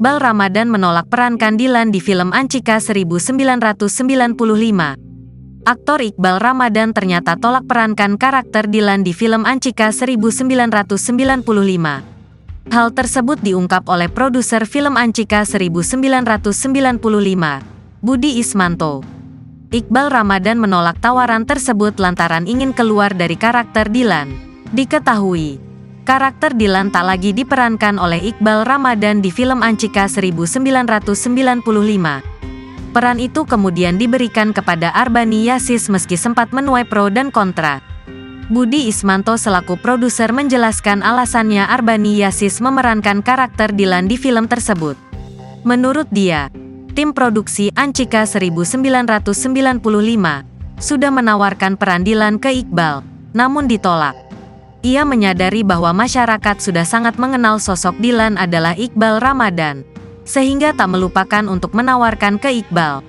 Iqbal Ramadan menolak perankan Dilan di film Ancika 1995. Aktor Iqbal Ramadan ternyata tolak perankan karakter Dilan di film Ancika 1995. Hal tersebut diungkap oleh produser film Ancika 1995, Budi Ismanto. Iqbal Ramadan menolak tawaran tersebut lantaran ingin keluar dari karakter Dilan. Diketahui, karakter Dilan tak lagi diperankan oleh Iqbal Ramadan di film Ancika 1995. Peran itu kemudian diberikan kepada Arbani Yasis meski sempat menuai pro dan kontra. Budi Ismanto selaku produser menjelaskan alasannya Arbani Yasis memerankan karakter Dilan di film tersebut. Menurut dia, tim produksi Ancika 1995 sudah menawarkan peran Dilan ke Iqbal, namun ditolak. Ia menyadari bahwa masyarakat sudah sangat mengenal sosok Dilan adalah Iqbal Ramadan, sehingga tak melupakan untuk menawarkan ke Iqbal.